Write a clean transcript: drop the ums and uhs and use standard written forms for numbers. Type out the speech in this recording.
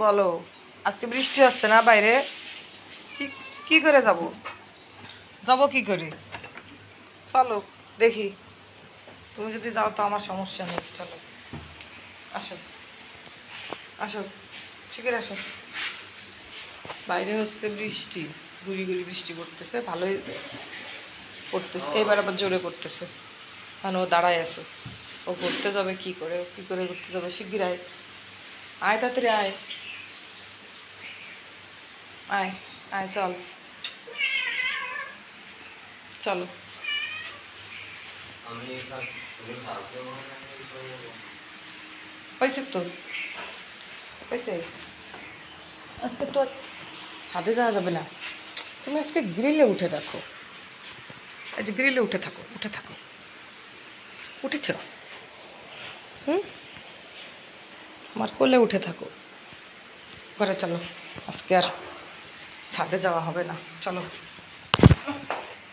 বলো, আজকে বৃষ্টি হচ্ছে না বাইরে? কি কি করে যাব? যাব কি করে? চলো দেখি। তুমি যদি যাও তো আমার সমস্যা নেই, চলো আসো আসো, শিগগির আসো। বাইরে হচ্ছে বৃষ্টি, গুড়ি গুড়ি বৃষ্টি পড়তেছে, ভালোই পড়তেছে, এইবার আবার জোরে পড়তেছে। কারণ ও দাঁড়ায় আছে, ও ঘুরতে যাবে কি করে, ও কি করে ঘুরতে যাবে? শিগগির আয়, আয় তাড়াতাড়ি আয়, আয় আয়, চল চলো। হয়েছে তো, হয়েছে। আজকে তো ছাদে যাওয়া যাবে না, তুমি আজকে গ্রিলে উঠে দেখো। এই যে গ্রিলে উঠে থাকো, উঠে থাকো। উঠেছ? হুম, আমার কোলে উঠে থাকো। ঘরে চলো, আজকে আর ছাদে যাওয়া হবে না, চলো।